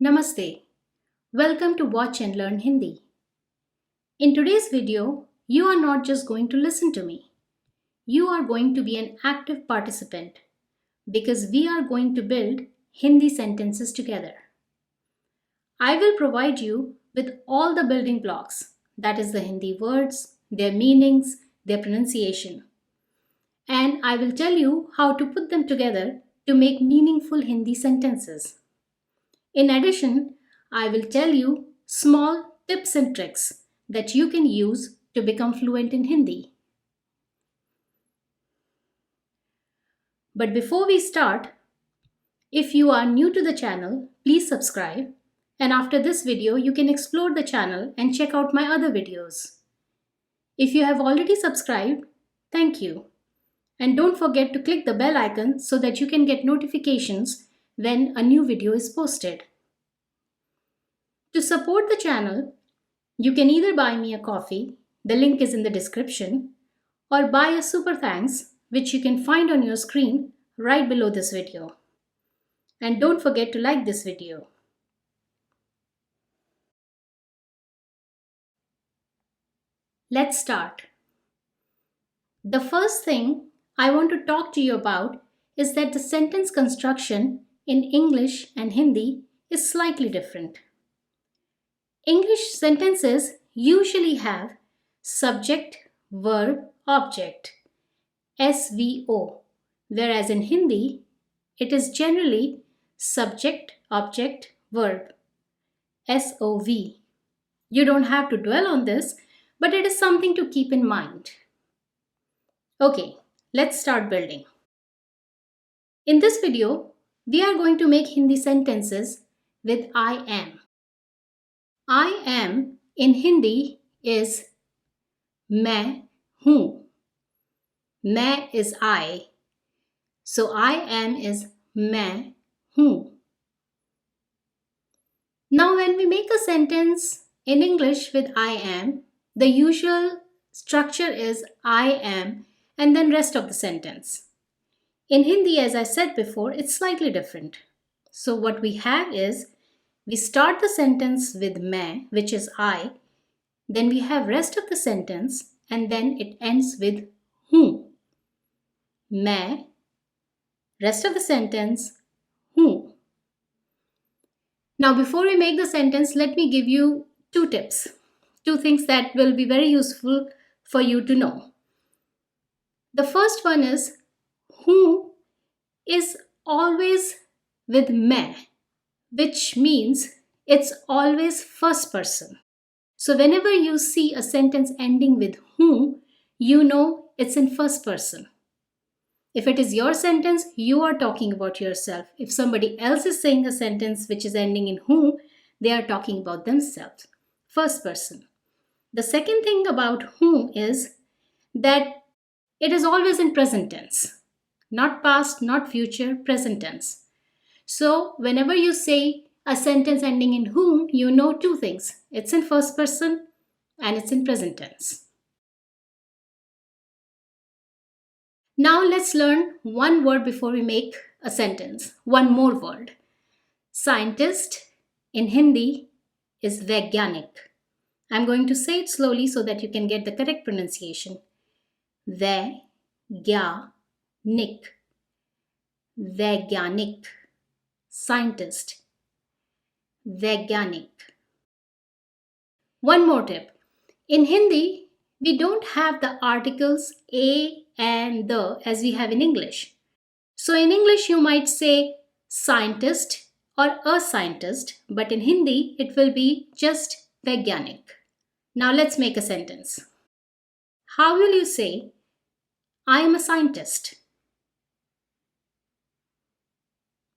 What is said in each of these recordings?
Namaste. Welcome to Watch and Learn Hindi. In today's video, you are not just going to listen to me. You are going to be an active participant because we are going to build Hindi sentences together. I will provide you with all the building blocks, that is the Hindi words, their meanings, their pronunciation. And I will tell you how to put them together to make meaningful Hindi sentences. In addition, I will tell you small tips and tricks that you can use to become fluent in Hindi. But before we start, if you are new to the channel, please subscribe, and after this video you can explore the channel and check out my other videos. If you have already subscribed, thank you. And don't forget to click the bell icon so that you can get notifications when a new video is posted. To support the channel, you can either buy me a coffee, the link is in the description, or buy a Superthanks, which you can find on your screen right below this video. And don't forget to like this video. Let's start. The first thing I want to talk to you about is that the sentence construction in English and Hindi is slightly different. English sentences usually have subject, verb, object, SVO, whereas in Hindi, it is generally subject, object, verb, SOV. You don't have to dwell on this, but it is something to keep in mind. Okay, let's start building. In this video, we are going to make Hindi sentences with I am. I am in Hindi is मैं हूँ. मैं is I. So I am is मैं हूँ. Now when we make a sentence in English with I am, the usual structure is I am and then rest of the sentence. In Hindi, as I said before, it's slightly different. So what we have is, we start the sentence with मैं, which is I, then we have rest of the sentence and then it ends with हूँ. मैं, rest of the sentence, हूँ. Now before we make the sentence, let me give you two tips. Two things that will be very useful for you to know. The first one is, हूँ is always with मैं, which means it's always first person. So whenever you see a sentence ending with whom, you know it's in first person. If it is your sentence, you are talking about yourself. If somebody else is saying a sentence which is ending in whom, they are talking about themselves. First person. The second thing about whom is that it is always in present tense. Not past, not future, present tense. So whenever you say a sentence ending in whom, you know two things. It's in first person and it's in present tense. Now let's learn one word before we make a sentence. One more word. Scientist in Hindi is वैज्ञानिक. I'm going to say it slowly so that you can get the correct pronunciation. वैज्ञानिक. वैज्ञानिक. Scientist. वैज्ञानिक. One more tip. In Hindi, we don't have the articles a and the as we have in English. So in English, you might say scientist or a scientist, but in Hindi, it will be just वैज्ञानिक. Now let's make a sentence. How will you say, I am a scientist?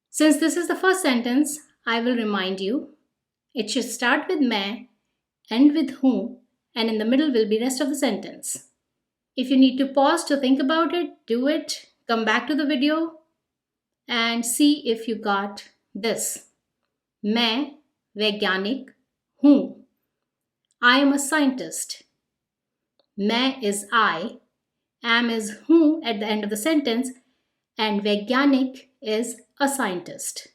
Since this is the first sentence, I will remind you, it should start with मैं, end with whom, and in the middle will be rest of the sentence. If you need to pause to think about it, do it. Come back to the video and see if you got this. मैं वैज्ञानिक हूँ. I am a scientist. मैं is I, am is whom at the end of the sentence, and वैज्ञानिक is a scientist.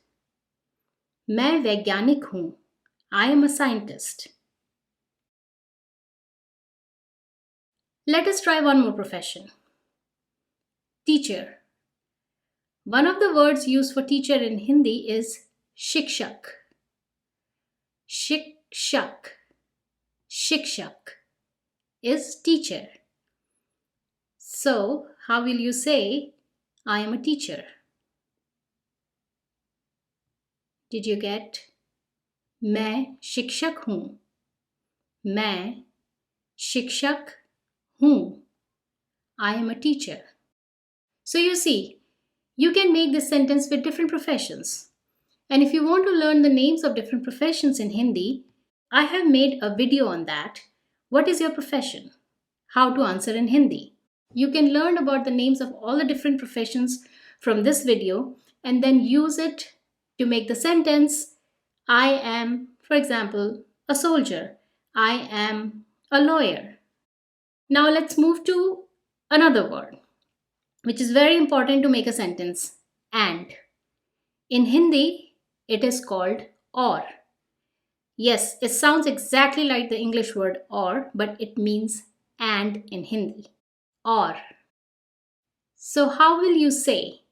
मैं वैज्ञानिक हूँ. I am a scientist. Let us try one more profession. Teacher. One of the words used for teacher in Hindi is shikshak. Shikshak. Shikshak is teacher. So, how will you say, I am a teacher? Did you get? मैं शिक्षक हूँ. मैं शिक्षक हूँ. I am a teacher. So you see, you can make this sentence with different professions. And if you want to learn the names of different professions in Hindi, I have made a video on that. What is your profession? How to answer in Hindi. You can learn about the names of all the different professions from this video and then use it to make the sentence, I am, for example, a soldier. I am a lawyer. Now let's move to another word, which is very important to make a sentence, and. In Hindi, it is called or. Yes, it sounds exactly like the English word or, but it means and in Hindi. Or. So, how will you say,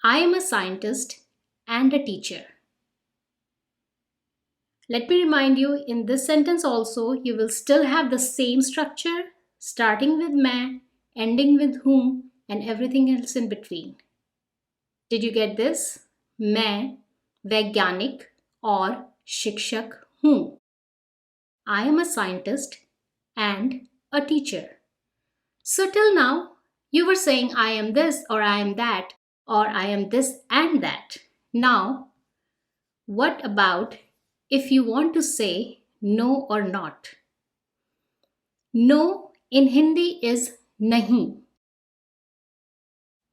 I am a scientist and a teacher? Let me remind you, in this sentence also, you will still have the same structure, starting with मैं, ending with whom, and everything else in between. Did you get this? मैं वैज्ञानिक और शिक्षक हूँ. I am a scientist and a teacher. So till now, you were saying I am this or I am that or I am this and that. Now, what about if you want to say no or not? No in Hindi is nahi.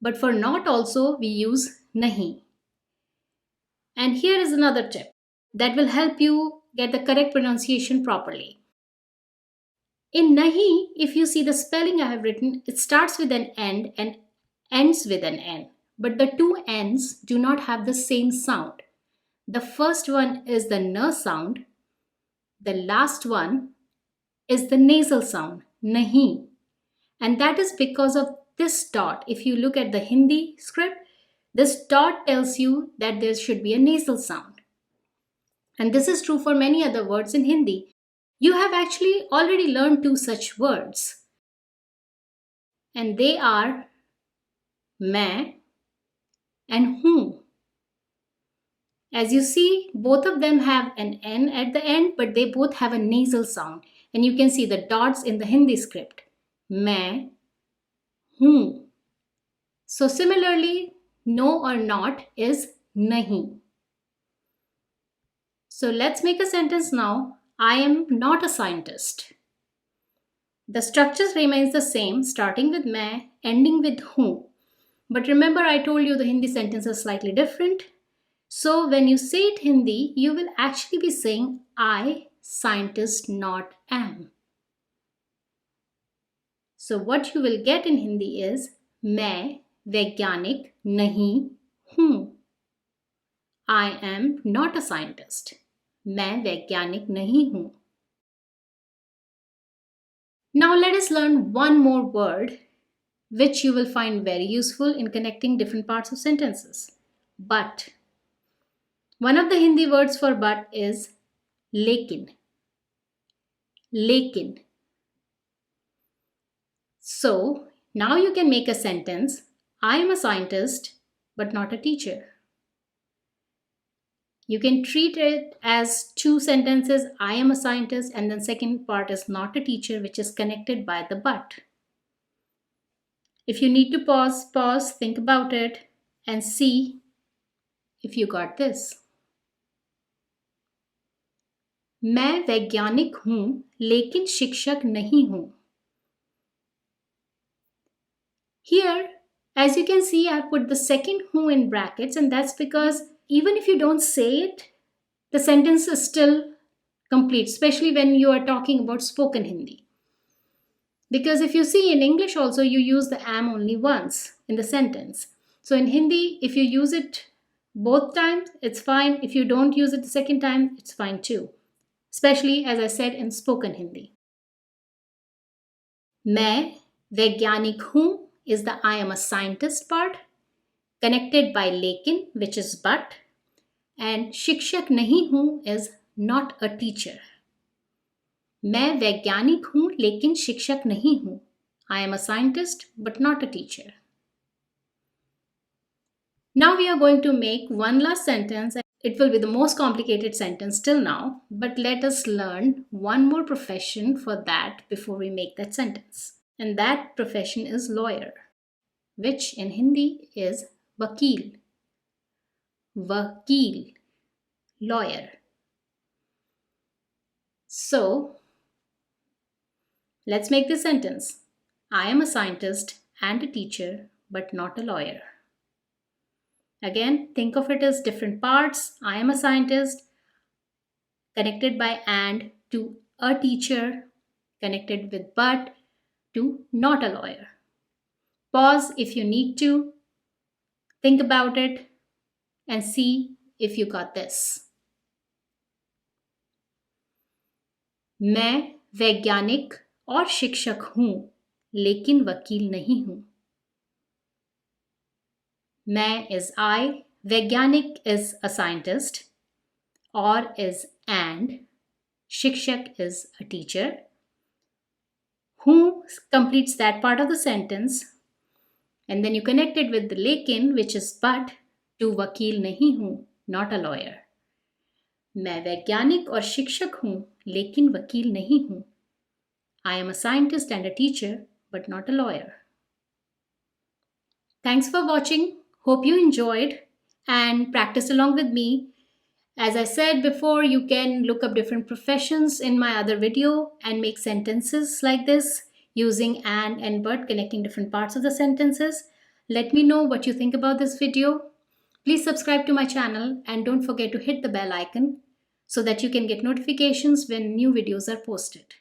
But for not also we use nahi. And here is another tip that will help you get the correct pronunciation properly. In nahi, if you see the spelling I have written, it starts with an N and ends with an N. But the two N's do not have the same sound. The first one is the N sound. The last one is the nasal sound, nahi. And that is because of this dot. If you look at the Hindi script, this dot tells you that there should be a nasal sound. And this is true for many other words in Hindi. You have actually already learned two such words. And they are मैं and whom. As you see, both of them have an N at the end, but they both have a nasal sound. And you can see the dots in the Hindi script. मैं हूँ. So similarly, no or not is nahi. So let's make a sentence now. I am not a scientist. The structure remains the same, starting with मैं, ending with whom. But remember, I told you the Hindi sentence is slightly different. So when you say it Hindi, you will actually be saying I, scientist, not am. So what you will get in Hindi is मैं वैज्ञानिक नहीं हूँ. I am not a scientist. मैं वैज्ञानिक नहीं हूँ. Now let us learn one more word which you will find very useful in connecting different parts of sentences. But. One of the Hindi words for but is lekin. Lekin. So now you can make a sentence, I am a scientist but not a teacher. You can treat it as two sentences, I am a scientist, and then second part is not a teacher, which is connected by the but. If you need to pause, think about it and see if you got this. मैं वैज्ञानिक हूँ लेकिन शिक्षक नहीं हूँ. Here, as you can see, I have put the second who in brackets, and that's because even if you don't say it, the sentence is still complete, especially when you are talking about spoken Hindi. Because if you see in English also, you use the am only once in the sentence. So in Hindi, if you use it Both times, it's fine. If you don't use it the second time, it's fine too. Especially, as I said, in spoken Hindi. मैं वैज्ञानिक हूँ is the I am a scientist part, connected by लेकिन, which is but, and शिक्षक नहीं हूँ is not a teacher. मैं वैज्ञानिक हूँ लेकिन शिक्षक नहीं हूँ. I am a scientist but not a teacher. Now we are going to make one last sentence. It will be the most complicated sentence till now, but let us learn one more profession for that before we make that sentence. And that profession is lawyer, which in Hindi is vakil. Vakil, lawyer. So, let's make this sentence. I am a scientist and a teacher, but not a lawyer. Again, think of it as different parts. I am a scientist, connected by and to a teacher, connected with but to not a lawyer. Pause if you need to. Think about it and see if you got this. मैं वैज्ञानिक और शिक्षक हूँ लेकिन वकील नहीं हूँ. मैं is I, वैज्ञानिक is a scientist, or is and, शिक्षक is a teacher. Who completes that part of the sentence, and then you connect it with the lekin, which is but, to वकील नहीं हूँ, not a lawyer. मैं वैज्ञानिक और शिक्षक हूँ लेकिन वकील नहीं हूँ. I am a scientist and a teacher, but not a lawyer. Thanks for watching. Hope you enjoyed and practice along with me. As I said before, you can look up different professions in my other video and make sentences like this using and but, connecting different parts of the sentences. Let me know what you think about this video. Please subscribe to my channel and don't forget to hit the bell icon so that you can get notifications when new videos are posted.